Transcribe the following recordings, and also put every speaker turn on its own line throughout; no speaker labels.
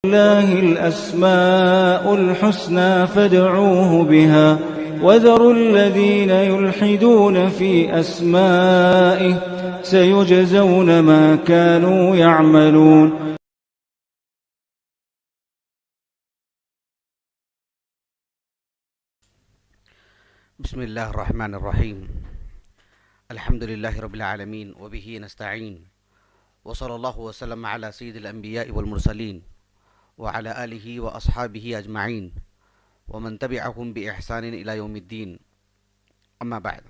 لله الأسماء الحسنى فادعوه بها وذروا الذين يلحدون في أسمائه سيجزون ما كانوا يعملون.
بسم الله الرحمن الرحيم. الحمد لله رب العالمين وبه نستعين وصلى الله وسلم على سيد الأنبياء والمرسلين وعلى آله وأصحابه أجمعين ومن تبعهم بإحسان إلى يوم الدين. اما بعد،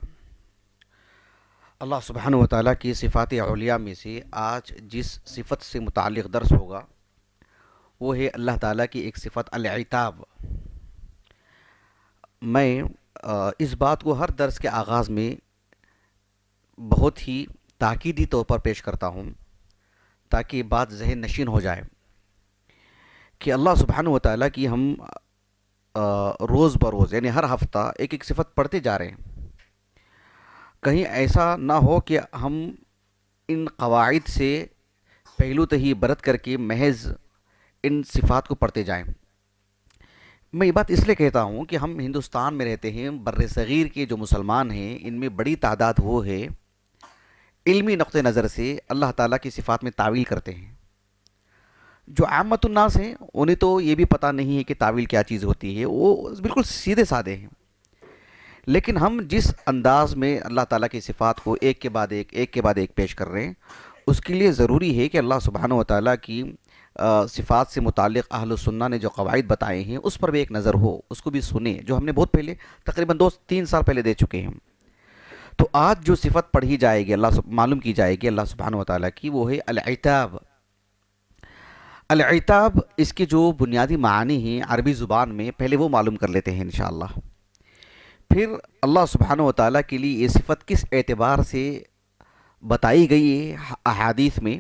اللہ سبحانہ وتعالیٰ کی صفات علیاء میں سے آج جس صفت سے متعلق درس ہوگا وہ ہے اللہ تعالیٰ کی ایک صفت العتاب. میں اس بات کو ہر درس کے آغاز میں بہت ہی تاکیدی طور پر پیش کرتا ہوں تاکہ یہ بات ذہن نشین ہو جائے کہ اللہ سبحانہ وتعالیٰ کی ہم روز بروز یعنی ہر ہفتہ ایک ایک صفت پڑھتے جا رہے ہیں. کہیں ایسا نہ ہو کہ ہم ان قواعد سے پہلو تہی برت کر کے محض ان صفات کو پڑھتے جائیں. میں یہ بات اس لیے کہتا ہوں کہ ہم ہندوستان میں رہتے ہیں، بر صغیر کے جو مسلمان ہیں ان میں بڑی تعداد وہ ہے علمی نقطہ نظر سے اللہ تعالیٰ کی صفات میں تعویل کرتے ہیں. جو عامت الناس ہیں انہیں تو یہ بھی پتہ نہیں ہے کہ تعویل کیا چیز ہوتی ہے، وہ بالکل سیدھے سادے ہیں. لیکن ہم جس انداز میں اللہ تعالیٰ کی صفات کو ایک کے بعد ایک پیش کر رہے ہیں، اس کے لیے ضروری ہے کہ اللہ سبحانہ وتعالیٰ کی صفات سے متعلق اہل السنہ نے جو قواعد بتائے ہیں اس پر بھی ایک نظر ہو، اس کو بھی سنیں، جو ہم نے بہت پہلے تقریباً 2-3 سال پہلے دے چکے ہیں. تو آج جو صفت پڑھی جائے گی، معلوم کی جائے گی اللہ سبحانہ وتعالیٰ کی، وہ ہے العتاب. العتاب اس کے جو بنیادی معنی ہیں عربی زبان میں پہلے وہ معلوم کر لیتے ہیں انشاءاللہ. پھر اللہ سبحانہ وتعالیٰ کے لیے یہ صفت کس اعتبار سے بتائی گئی ہے احادیث میں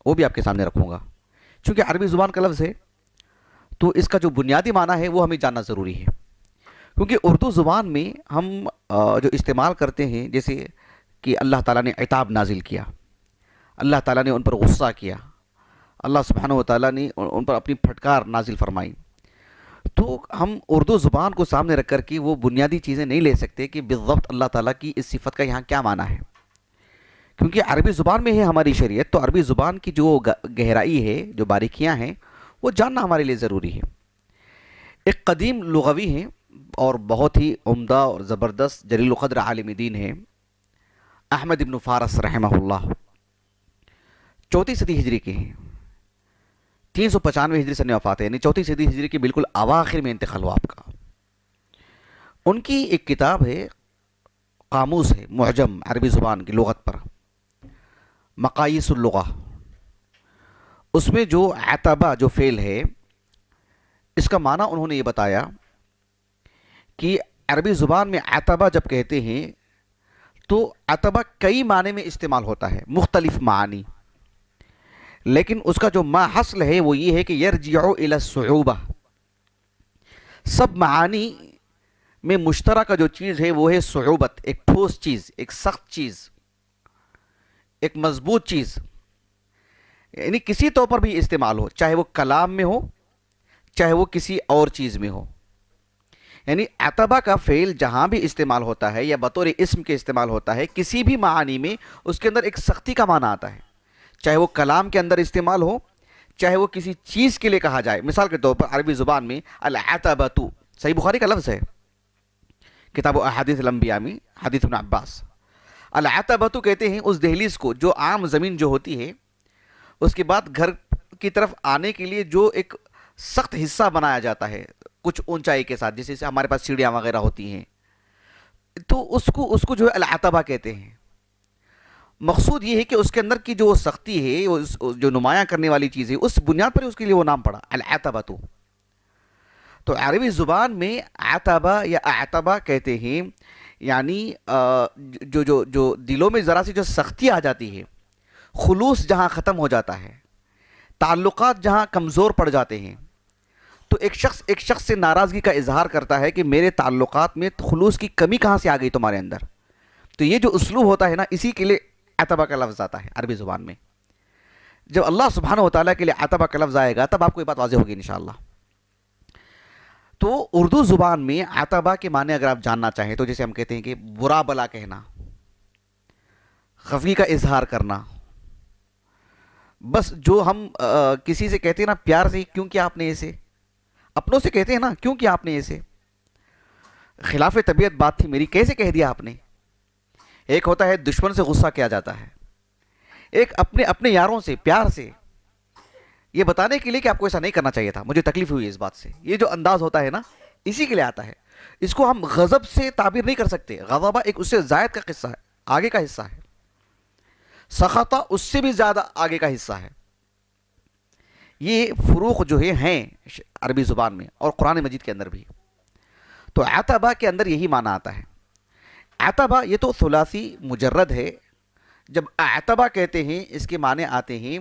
وہ بھی آپ کے سامنے رکھوں گا. چونکہ عربی زبان کا لفظ ہے تو اس کا جو بنیادی معنی ہے وہ ہمیں جاننا ضروری ہے. کیونکہ اردو زبان میں ہم جو استعمال کرتے ہیں، جیسے کہ اللہ تعالیٰ نے عتاب نازل کیا، اللہ تعالیٰ نے ان پر غصہ کیا، اللہ سبحانہ وتعالیٰ نے ان پر اپنی پھٹکار نازل فرمائی، تو ہم اردو زبان کو سامنے رکھ کر کے وہ بنیادی چیزیں نہیں لے سکتے کہ بالضبط اللہ تعالیٰ کی اس صفت کا یہاں کیا معنی ہے. کیونکہ عربی زبان میں ہے ہماری شریعت، تو عربی زبان کی جو گہرائی ہے، جو باریکیاں ہیں، وہ جاننا ہمارے لیے ضروری ہے. ایک قدیم لغوی ہیں اور بہت ہی عمدہ اور زبردست جلیل القدر عالم دین ہیں، احمد ابن فارس رحمہ اللہ. 4 صدی ہجری کے ہیں، 395 ہجری سے وفات ہے، یعنی 4 صدی ہجری کے بالکل اواخر میں انتقال ہوا آپ کا. ان کی ایک کتاب ہے، قاموس ہے، معجم عربی زبان کی لغت پر، مقاییس اللغہ. اس میں جو عتبہ جو فعل ہے اس کا معنی انہوں نے یہ بتایا کہ عربی زبان میں عتبہ جب کہتے ہیں تو عتبہ کئی معنی میں استعمال ہوتا ہے، مختلف معانی، لیکن اس کا جو ماحصل ہے وہ یہ ہے کہ یرجع الی الصعوبہ. سب معانی میں مشترکہ جو چیز ہے وہ ہے صعوبت، ایک ٹھوس چیز، ایک سخت چیز، ایک مضبوط چیز. یعنی کسی طور پر بھی استعمال ہو، چاہے وہ کلام میں ہو چاہے وہ کسی اور چیز میں ہو. یعنی عتبہ کا فعل جہاں بھی استعمال ہوتا ہے یا بطور اسم کے استعمال ہوتا ہے، کسی بھی معانی میں اس کے اندر ایک سختی کا معنی آتا ہے، چاہے وہ کلام کے اندر استعمال ہو چاہے وہ کسی چیز کے لیے کہا جائے. مثال کے طور پر عربی زبان میں العتبۃ، صحیح بخاری کا لفظ ہے، کتاب احادیث الانبیاء میں حدیث ابن عباس. العتبۃ کہتے ہیں اس دہلیز کو جو عام زمین جو ہوتی ہے اس کے بعد گھر کی طرف آنے کے لیے جو ایک سخت حصہ بنایا جاتا ہے کچھ اونچائی کے ساتھ، جیسے ہمارے پاس سیڑھیاں وغیرہ ہوتی ہیں، تو اس کو جو ہے العتبہ کہتے ہیں. مقصود یہ ہے کہ اس کے اندر کی جو سختی ہے، جو نمایاں کرنے والی چیز ہے، اس بنیاد پر اس کے لیے وہ نام پڑا العتبۃ. تو عربی زبان میں عتبہ یا اعتبہ کہتے ہیں یعنی جو دلوں میں ذرا سی جو سختی آ جاتی ہے، خلوص جہاں ختم ہو جاتا ہے، تعلقات جہاں کمزور پڑ جاتے ہیں، تو ایک شخص سے ناراضگی کا اظہار کرتا ہے کہ میرے تعلقات میں خلوص کی کمی کہاں سے آ گئی تمہارے اندر. تو یہ جو اسلوب ہوتا ہے نا، اسی کے لیے عتبہ کا لفظ آتا ہے عربی زبان میں. جب اللہ سبحانہ و تعالیٰ کے لیے عتبہ کا لفظ آئے گا تب آپ کو یہ بات واضح ہوگی انشاءاللہ۔ تو اردو زبان میں عتبہ کے معنی اگر آپ جاننا چاہیں تو جیسے ہم کہتے ہیں کہ برا بلا کہنا، خفگی کا اظہار کرنا، بس جو ہم کسی سے کہتے ہیں نا پیار سے، کیوں کیا آپ نے ایسے، اپنوں سے کہتے ہیں نا کیوں کیا آپ نے ایسے، خلاف طبیعت بات تھی میری، کیسے کہہ دیا آپ نے۔ ایک ہوتا ہے دشمن سے غصہ کیا جاتا ہے، ایک اپنے یاروں سے پیار سے یہ بتانے کے لیے کہ آپ کو ایسا نہیں کرنا چاہیے تھا، مجھے تکلیف ہوئی اس بات سے، یہ جو انداز ہوتا ہے نا اسی کے لیے آتا ہے۔ اس کو ہم غضب سے تعبیر نہیں کر سکتے، غضبہ ایک اس سے زائد کا قصہ ہے، آگے کا حصہ ہے، سخطہ اس سے بھی زیادہ آگے کا حصہ ہے۔ یہ فروق جو ہیں عربی زبان میں اور قرآن مجید کے اندر بھی۔ تو عتبہ کے اندر یہی معنی آتا ہے۔ عتبہ یہ تو ثلاثی مجرد ہے، جب عتبہ کہتے ہیں اس کے معنی آتے ہیں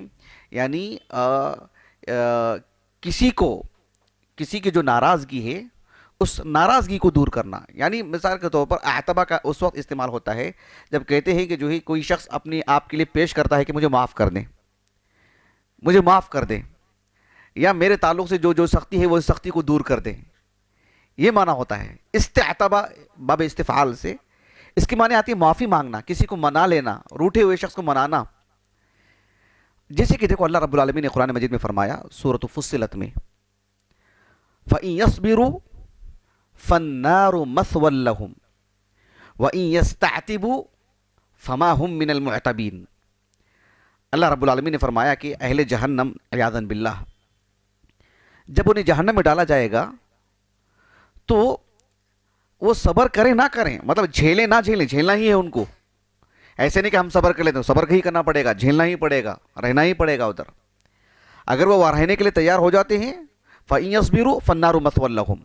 یعنی کسی کی جو ناراضگی ہے اس ناراضگی کو دور کرنا، یعنی مثال کے طور پر عتبہ کا اس وقت استعمال ہوتا ہے جب کہتے ہیں کہ جو ہی کوئی شخص اپنے آپ کے لیے پیش کرتا ہے کہ مجھے معاف کر دیں، مجھے معاف کر دیں، یا میرے تعلق سے جو سختی ہے وہ سختی کو دور کر دیں، یہ معنی ہوتا ہے استعتبہ باب استفعال سے۔ اس کی معنی آتی ہے معافی مانگنا، کسی کو منا لینا، روٹھے ہوئے شخص کو منانا۔ جیسے کہ دیکھو اللہ رب العالمین نے قرآن مجید میں فرمایا سورۃ فصلت میں فَإِن يَصْبِرُوا فَالنَّارُ مَثْوًى لَهُمْ وَإِن يَسْتَعْتِبُوا فَمَا هُمْ مِنَ الْمُعْتَبِينَ۔ اللہ رب العالمین نے فرمایا کہ اہل جہنم عیاذاً باللہ جب انہیں جہنم میں ڈالا جائے گا تو وہ صبر کریں نہ کریں، مطلب جھیلیں نہ جھیلیں، جھیلنا ہی ہے ان کو، ایسے نہیں کہ ہم صبر کر لیتے ہیں، صبر ہی کرنا پڑے گا، جھیلنا ہی پڑے گا، رہنا ہی پڑے گا ادھر۔ اگر وہ رہنے کے لیے تیار ہو جاتے ہیں فَإِن يَصْبِرُوا فَالنَّارُ مَثْوًى لَهُمْ،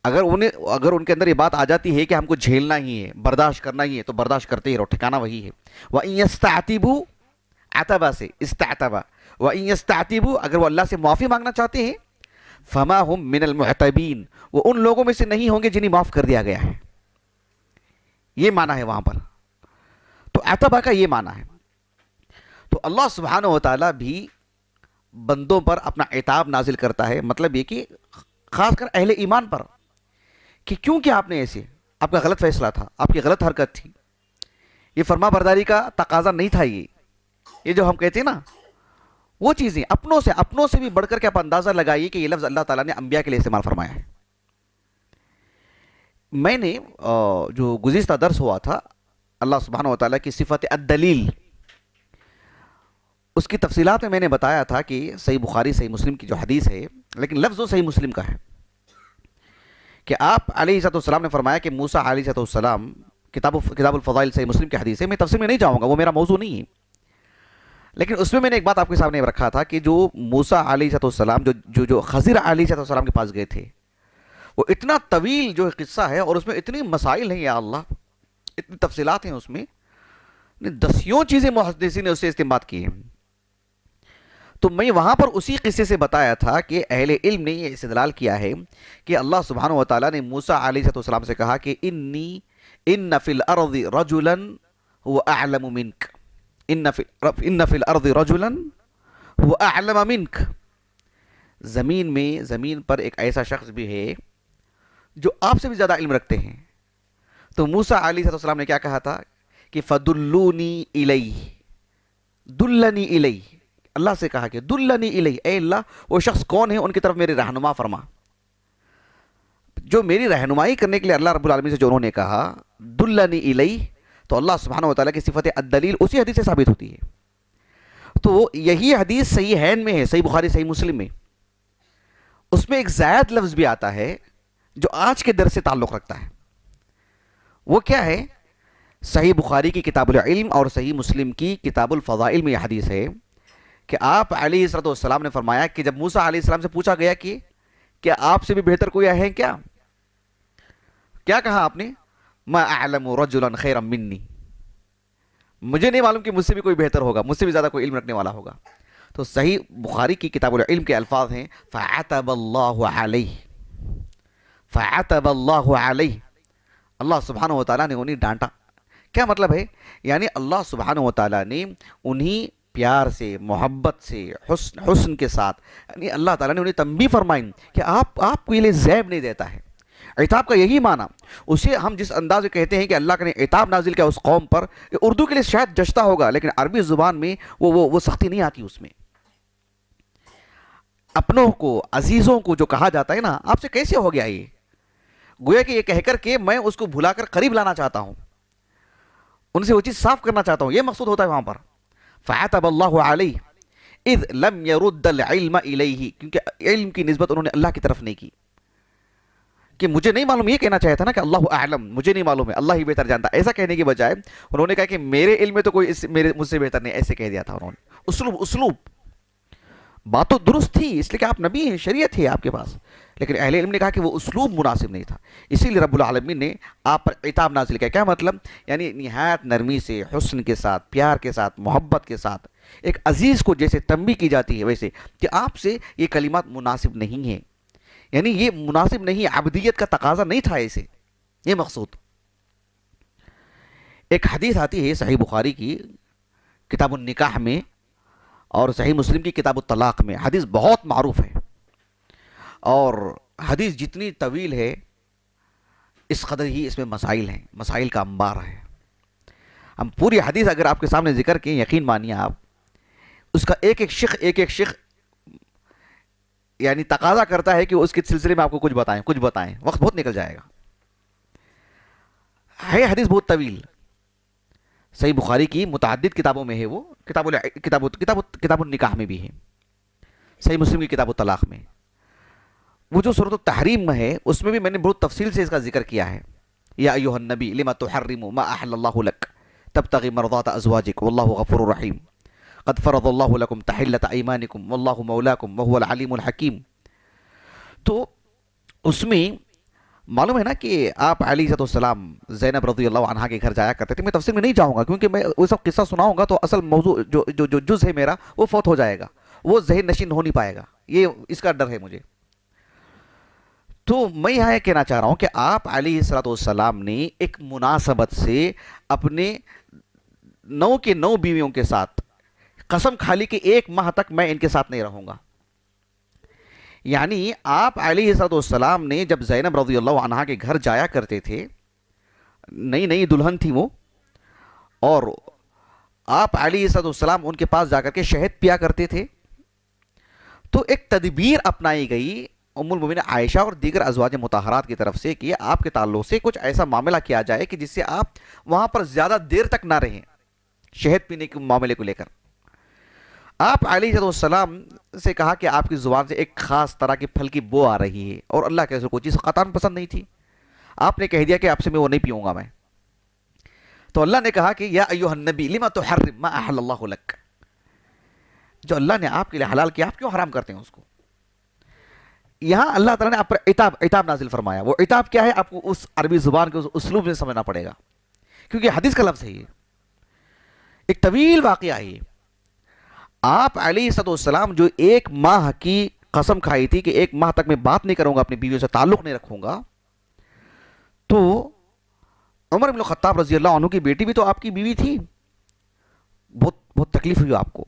اگر ان کے اندر یہ بات آ جاتی ہے کہ ہم کو جھیلنا ہی ہے، برداشت کرنا ہی ہے، تو برداشت کرتے ہی رہو، ٹھکانہ وہی ہے۔ وَإِن يَسْتَعْتِبُوا عتبہ سے استعتبہ، وَإِن يَسْتَعْتِبُوا اگر وہ اللہ سے معافی مانگنا چاہتے ہیں فَمَا هُمْ مِنَ الْمُعْتَبِينَ وہ ان لوگوں میں سے نہیں ہوں گے جنہیں معاف کر دیا گیا ہے، یہ معنی ہے وہاں پر۔ تو عتبہ کا یہ معنی ہے۔ تو اللہ سبحانہ و تعالیٰ بھی بندوں پر اپنا عتاب نازل کرتا ہے، مطلب یہ کہ خاص کر اہل ایمان پر، کہ کیوں کیا آپ نے ایسے، آپ کا غلط فیصلہ تھا، آپ کی غلط حرکت تھی، یہ فرما برداری کا تقاضا نہیں تھا، یہ جو ہم کہتے ہیں نا وہ چیزیں اپنوں سے بھی بڑھ کر کے آپ اندازہ لگائیے کہ یہ لفظ اللہ تعالیٰ نے انبیاء کے لیے استعمال فرمایا ہے۔ میں نے جو گزشتہ درس ہوا تھا اللہ سبحانہ و تعالیٰ کی صفت الدلیل، اس کی تفصیلات میں نے بتایا تھا کہ صحیح بخاری صحیح مسلم کی جو حدیث ہے، لیکن لفظ وہ صحیح مسلم کا ہے، کہ آپ علیہ السلام نے فرمایا کہ موسیٰ علیہ السلام، کتاب الفضائل صحیح مسلم کی حدیث ہے، میں تفصیل میں نہیں جاؤں گا، وہ میرا موضوع نہیں ہے، لیکن اس میں نے ایک بات آپ کے سامنے رکھا تھا کہ جو موسیٰ علیہ السلام جو خضر علیہ السلام کے پاس گئے تھے، وہ اتنا طویل جو قصہ ہے اور اس میں اتنی مسائل ہیں، یا اللہ اتنی تفصیلات ہیں اس میں، دسیوں چیزیں محدثین نے اس سے استنباط کی ہیں۔ تو میں وہاں پر اسی قصے سے بتایا تھا کہ اہل علم نے یہ استدلال کیا ہے کہ اللہ سبحانہ و تعالیٰ نے موسیٰ علیہ السلام سے کہا کہ ان فی الارض رجلا هو اعلم منک، ان فی الارض رجلا هو اعلم منک، زمین پر ایک ایسا شخص بھی ہے جو آپ سے بھی زیادہ علم رکھتے ہیں۔ تو موسیٰ علیہ السلام نے کیا کہا تھا کہ فدلونی الیہ، دلنی الیہ، اللہ سے کہا کہ دلنی الیہ، اے اللہ وہ شخص کون ہے، ان کی طرف میری رہنما فرما۔ جو میری رہنمائی کرنے کے لیے اللہ رب العالمین سے جو انہوں نے کہا دلنی الیہ، تو اللہ سبحانہ و تعالیٰ کی صفت الدلیل اسی حدیث سے ثابت ہوتی ہے۔ تو یہی حدیث صحیح حین میں ہے، صحیح بخاری صحیح مسلم میں، اس میں ایک زائد لفظ بھی آتا ہے جو آج کے درس سے تعلق رکھتا ہے۔ وہ کیا ہے؟ صحیح بخاری کی کتاب العلم اور صحیح مسلم کی کتاب الفضائل میں یہ حدیث ہے کہ آپ علیہ السلام نے فرمایا کہ جب موسیٰ علیہ السلام سے پوچھا گیا کہ کیا آپ سے بھی بہتر کوئی ہے کیا کہا آپ نے؟ ما اعلم رجلا خیرا منی، مجھے نہیں معلوم کہ مجھ سے بھی کوئی بہتر ہوگا، مجھ سے بھی زیادہ کوئی علم رکھنے والا ہوگا۔ تو صحیح بخاری کی کتاب العلم کے الفاظ ہیں فعتب اللہ علیہ، فعتب اللہ علیہ، اللہ سبحانہ و تعالیٰ نے انہیں ڈانٹا۔ کیا مطلب ہے؟ یعنی اللہ سبحانہ و تعالیٰ نے انہیں پیار سے، محبت سے، حسن کے ساتھ، یعنی اللہ تعالیٰ نے انہیں تنبیہ فرمائی کہ آپ کو یہ زیب نہیں دیتا ہے۔ عتاب کا یہی معنی، اسے ہم جس انداز میں کہتے ہیں کہ اللہ نے عتاب نازل کیا اس قوم پر، اردو کے لیے شاید جچتا ہوگا، لیکن عربی زبان میں وہ سختی نہیں آتی اس میں۔ اپنوں کو، عزیزوں کو جو کہا جاتا ہے نا، آپ سے کیسے ہو گیا یہ، گویا کہ یہ کہہ کر کہ میں اس کو بھلا کر قریب لانا چاہتا ہوں، ان سے وہ چیز صاف کرنا چاہتا ہوں، یہ مقصود ہوتا ہے وہاں پر۔ فَعَتَبَ اللَّهُ عَلَيْهِ اِذْ لَمْ يَرُدَّ الْعِلْمَ إِلَيْهِ، کیونکہ علم کی نسبت انہوں نے اللہ کی طرف نہیں کی، کہ مجھے نہیں معلوم، یہ کہنا چاہتا نا کہ اللہ اعلم، مجھے نہیں معلوم ہے، اللہ ہی بہتر جانتا، ایسا کہنے کی بجائے انہوں نے کہا کہ میرے علم میں تو کوئی مجھ سے بہتر نہیں، ایسے کہہ دیا تھا انہوں نے۔ اسلوب بات تو درست تھی، اس لیے کہ آپ نبی ہیں، شریعت ہے آپ کے پاس، لیکن اہل علم نے کہا کہ وہ اسلوب مناسب نہیں تھا، اسی لیے رب العالمین نے آپ پر عتاب نازل کیا۔ کیا مطلب؟ یعنی نہایت نرمی سے، حسن کے ساتھ، پیار کے ساتھ، محبت کے ساتھ، ایک عزیز کو جیسے تنبیہ کی جاتی ہے ویسے، کہ آپ سے یہ کلمات مناسب نہیں ہیں، یعنی یہ مناسب نہیں، عبدیت کا تقاضا نہیں تھا اسے، یہ مقصود۔ ایک حدیث آتی ہے صحیح بخاری کی کتاب النکاح میں اور صحیح مسلم کی کتاب الطلاق میں، حدیث بہت معروف ہے، اور حدیث جتنی طویل ہے اس قدر ہی اس میں مسائل ہیں، مسائل کا انبار ہے۔ ہم پوری حدیث اگر آپ کے سامنے ذکر کریں، یقین مانیے آپ، اس کا ایک ایک شق یعنی تقاضا کرتا ہے کہ اس کے سلسلے میں آپ کو کچھ بتائیں، وقت بہت نکل جائے گا، ہے حدیث بہت طویل، صحیح بخاری کی متعدد کتابوں میں ہے، وہ کتاب النکاح میں بھی ہے، صحیح مسلم کی کتاب الطلاق میں، وہ جو سورۃ التحریم میں ہے اس میں بھی میں نے بہت تفصیل سے اس کا ذکر کیا ہے۔ یا ایھا النبی لما تحرم ما احل اللہ لک تبتغی مرضات ازواجک واللہ غفور رحیم قد فرض اللہ لکم تحلۃ ایمانکم واللہ مولاکم وہو العلیم الحکیم۔ تو اس میں معلوم ہے نا کہ آپ علیہ السلام زینب رضی اللہ عنہا کے گھر جایا کرتے تھے، میں تفصیل میں نہیں جاؤں گا کیونکہ میں وہ سب قصہ سناؤں گا تو اصل موضوع جو جز ہے میرا وہ فوت ہو جائے گا، وہ ذہن نشین ہو نہیں پائے گا، یہ اس کا ڈر ہے مجھے۔ تو میں یہاں یہ کہنا چاہ رہا ہوں کہ آپ علیہ السلام نے ایک مناسبت سے اپنے 9 کے 9 بیویوں کے ساتھ قسم کھا لی کہ 1 ماہ تک میں ان کے ساتھ نہیں رہوں گا۔ یعنی آپ علیہ السلام نے جب زینب رضی اللہ عنہا کے گھر جایا کرتے تھے، نئی دلہن تھی وہ، اور آپ علیہ السلام ان کے پاس جا کر کے شہد پیا کرتے تھے، تو ایک تدبیر اپنائی گئی ام المومنین عائشہ اور دیگر ازواج مطہرات کی طرف سے کہ آپ کے تعلق سے کچھ ایسا معاملہ کیا جائے کہ جس سے آپ وہاں پر زیادہ دیر تک نہ رہیں، شہد پینے کے معاملے کو لے کر۔ آپ علیہ السلام سے کہا کہ آپ کی زبان سے ایک خاص طرح کی پھل کی بو آ رہی ہے، اور اللہ کے رسول کو چیز قطعاً پسند نہیں تھی، آپ نے کہہ دیا کہ آپ سے میں وہ نہیں پیوں گا میں۔ تو اللہ نے کہا کہ یا ایھا النبی لما تحرم ما احل اللہ لک، جو اللہ نے آپ کے لیے حلال کیا آپ کیوں حرام کرتے ہیں اس کو؟ یہاں اللہ تعالیٰ نے آپ پر عتاب نازل فرمایا۔ وہ عتاب کیا ہے آپ کو اس عربی زبان کے اس اسلوب میں سمجھنا پڑے گا، کیونکہ حدیث کا لفظ ہے، یہ ایک طویل واقعہ ہے۔ آپ علیہ السلام جو 1 ماہ کی قسم کھائی تھی کہ 1 ماہ تک میں بات نہیں کروں گا، اپنی بیویوں سے تعلق نہیں رکھوں گا، تو عمر بن الخطاب رضی اللہ عنہ کی بیٹی بھی تو آپ کی بیوی تھی، بہت تکلیف ہوئی آپ کو۔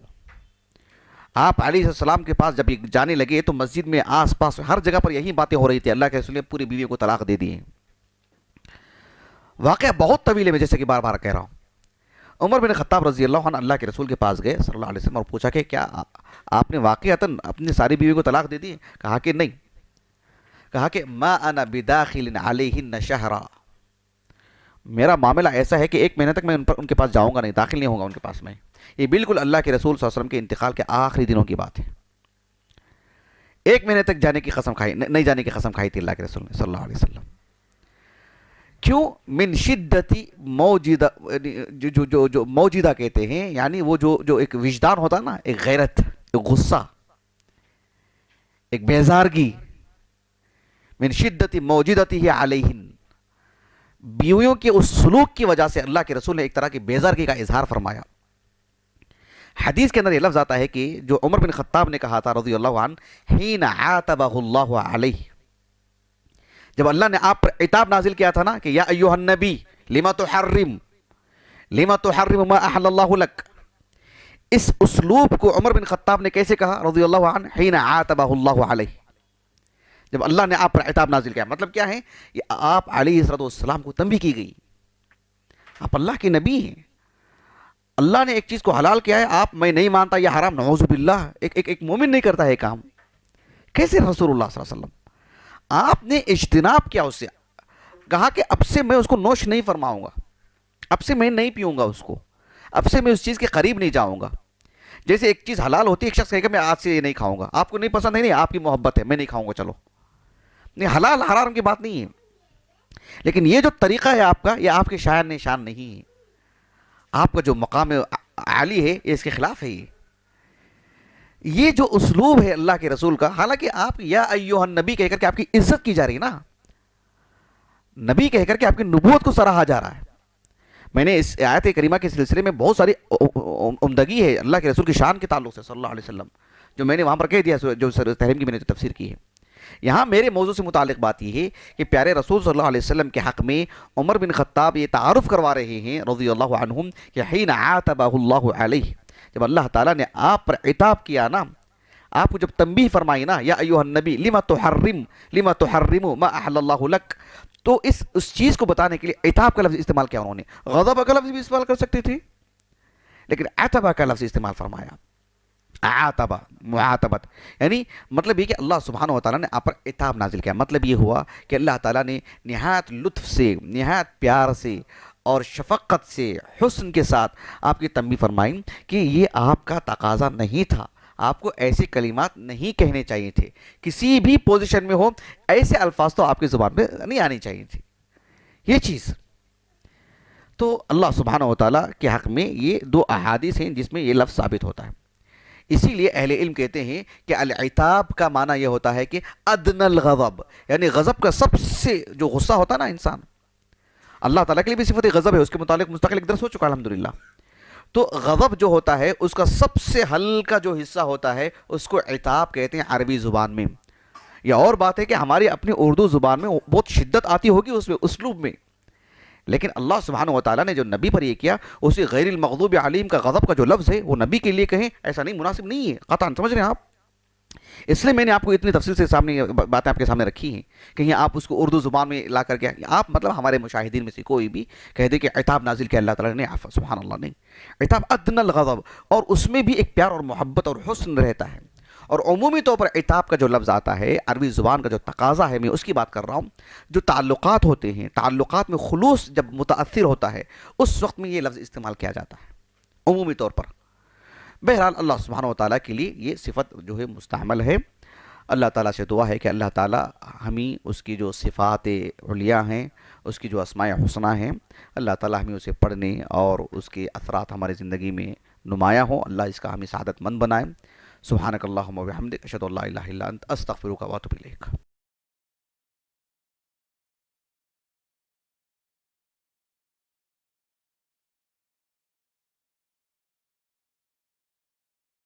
آپ علیہ السلام کے پاس جب جانے لگے تو مسجد میں آس پاس ہر جگہ پر یہی باتیں ہو رہی تھی، اللہ کے رسول نے پوری بیویوں کو طلاق دے دی۔ واقعہ بہت طویل ہے، میں جیسے کہ بار بار کہہ رہا ہوں۔ عمر بن خطاب رضی اللہ عنہ اللہ کے رسول کے پاس گئے صلی اللہ علیہ وسلم اور پوچھا کہ کیا آپ نے واقعتاً اپنی ساری بیویوں کو طلاق دے دی؟ کہا کہ نہیں۔ کہا کہ ما انا بداخل علیہن شہرا، میرا معاملہ ایسا ہے کہ 1 مہینے تک میں ان کے پاس جاؤں گا نہیں، داخل نہیں ہوں گا ان کے پاس میں۔ یہ بالکل اللہ کے رسول صلی اللہ علیہ وسلم کے انتقال کے آخری دنوں کی بات ہے۔ 1 مہینے تک نہیں جانے کی قسم کھائی تھی اللہ کے رسول نے صلی اللہ علیہ وسلم۔ کیوں؟ من شدتی موجودہ، جو موجودہ کہتے ہیں، یعنی وہ جو ایک وجدان ہوتا ہے نا، ایک غیرت، ایک غصہ، ایک بیزارگی، من شدتی موجودتی علیہن، بیویوں کے اس سلوک کی وجہ سے اللہ کے رسول نے ایک طرح کی بیزارگی کا اظہار فرمایا۔ حدیث کے اندر یہ لفظ آتا ہے کہ جو عمر بن خطاب نے کہا تھا رضی اللہ عنہ، حین عاتبہ اللہ علیہ، جب اللہ نے آپ پر عتاب نازل کیا تھا نا کہ یا ایھا النبی لما تحرم ما احل اللہ لک، اس اسلوب کو عمر بن خطاب نے کیسے کہا رضی اللہ عنہ؟ حین عاتبہ اللہ علیہ، جب اللہ نے آپ پر عتاب نازل کیا. مطلب کیا ہے؟ یہ آپ علیہ السلام کو تنبیہ کی گئی، آپ اللہ کے نبی ہیں، اللہ نے ایک چیز کو حلال کیا ہے، آپ میں نہیں مانتا یہ حرام، نعوذ باللہ، ایک مومن نہیں کرتا ہے کام. کیسے رسول اللہ صلی اللہ علیہ وسلم؟ آپ نے اجتناب کیا، اس سے کہا کہ اب سے میں اس کو نوش نہیں فرماؤں گا، اب سے میں نہیں پیوں گا اس کو، اب سے میں اس چیز کے قریب نہیں جاؤں گا. جیسے ایک چیز حلال ہوتی ہے، ایک شخص کہے کہ میں آج سے یہ نہیں کھاؤں گا، آپ کو نہیں پسند ہے، نہیں آپ کی محبت ہے، میں نہیں کھاؤں گا، چلو، نہیں، حلال حرام کی بات نہیں ہے. لیکن یہ جو طریقہ ہے آپ کا، یہ آپ کے شاعر نشان نہیں ہے، آپ کا جو مقام عالی ہے یہ اس کے خلاف ہے. یہ جو اسلوب ہے اللہ کے رسول کا، حالانکہ آپ یا ایوہ النبی کہہ کر کے آپ کی عزت کی جا رہی ہے نا، نبی کہہ کر کے آپ کی نبوت کو سراہا جا رہا ہے. میں نے اس آیت کریمہ کے سلسلے میں بہت ساری عمدگی ہے اللہ کے رسول کی شان کے تعلق سے صلی اللہ علیہ وسلم، جو میں نے وہاں پر کہہ دیا، جو تحریم کی میں نے جو تفسیر کی ہے. یہاں میرے موضوع سے متعلق بات یہ ہے کہ پیارے رسول صلی اللہ علیہ وسلم کے حق میں عمر بن خطاب یہ تعارف کروا رہے ہیں رضی اللہ عنہم کہ حین عاتبہ اللہ علیہ، جب اللہ تعالیٰ نے آپ پر عتاب کیا نا، آپ کو جب تنبیہ فرمائی نا، یا ایوہ النبی لما تحرم ما احل اللہ لک، تو اس چیز کو بتانے کے لیے عتاب کا لفظ استعمال کیا انہوں نے. غضب کا لفظ بھی استعمال کر سکتے تھے، لیکن عتبہ کا لفظ استعمال فرمایا. عاتبہ، معاتبت، یعنی مطلب یہ کہ اللہ سبحانہ وتعالیٰ نے آپ پر عتاب نازل کیا. مطلب یہ ہوا کہ اللہ تعالیٰ نے نہایت لطف سے، نہایت پیار سے اور شفقت سے، حسن کے ساتھ آپ کی تنبیہ فرمائی کہ یہ آپ کا تقاضا نہیں تھا، آپ کو ایسے کلمات نہیں کہنے چاہیے تھے، کسی بھی پوزیشن میں ہو ایسے الفاظ تو آپ کی زبان میں نہیں آنی چاہیے تھی. یہ چیز تو اللہ سبحانہ وتعالیٰ کے حق میں یہ دو احادیث ہیں جس میں یہ لفظ ثابت ہوتا ہے. اسی لیے اہل علم کہتے ہیں کہ العتاب کا معنی یہ ہوتا ہے کہ ادنى الغضب، یعنی غضب کا سب سے جو غصہ ہوتا ہے نا انسان، اللہ تعالیٰ کے لیے بھی صفت غضب ہے، اس کے متعلق مستقل ایک درس ہو چکا الحمدللہ. تو غضب جو ہوتا ہے اس کا سب سے ہلکا جو حصہ ہوتا ہے اس کو عتاب کہتے ہیں عربی زبان میں. یہ اور بات ہے کہ ہماری اپنی اردو زبان میں بہت شدت آتی ہوگی اس میں، اسلوب میں، لیکن اللہ سبحانہ وتعالیٰ نے جو نبی پر یہ کیا، اسی غیر المغضوب علیہم کا غضب کا جو لفظ ہے وہ نبی کے لیے کہیں ایسا نہیں، مناسب نہیں ہے قطعاً. سمجھ رہے ہیں آپ؟ اس لیے میں نے آپ کو اتنی تفصیل سے سامنے باتیں آپ کے سامنے رکھی ہیں. کہیں آپ اس کو اردو زبان میں لا کر کے آپ مطلب ہمارے مشاہدین میں سے کوئی بھی کہہ دے کہ عتاب نازل کیا اللہ تعالیٰ نے، سبحان اللہ، نہیں. عتاب ادنى الغضب، اور اس میں بھی ایک پیار اور محبت اور حسن رہتا ہے. اور عمومی طور پر عتاب کا جو لفظ آتا ہے عربی زبان کا جو تقاضا ہے، میں اس کی بات کر رہا ہوں. جو تعلقات ہوتے ہیں، تعلقات میں خلوص جب متاثر ہوتا ہے اس وقت میں یہ لفظ استعمال کیا جاتا ہے عمومی طور پر. بہرحال اللہ سبحانہ وتعالیٰ کے لیے یہ صفت جو ہے مستعمل ہے. اللہ تعالیٰ سے دعا ہے کہ اللہ تعالیٰ ہمیں اس کی جو صفات علیاء ہیں، اس کی جو اسماء حسنہ ہیں، اللہ تعالیٰ ہمیں اسے پڑھنے اور اس کے اثرات ہماری زندگی میں نمایاں ہوں. اللہ اس کا ہمیں سعادت مند بنائے. سبحانک اللہم و بحمدک، اشہد ان لا الہ الا انت، استغفرک و اتوب الیک.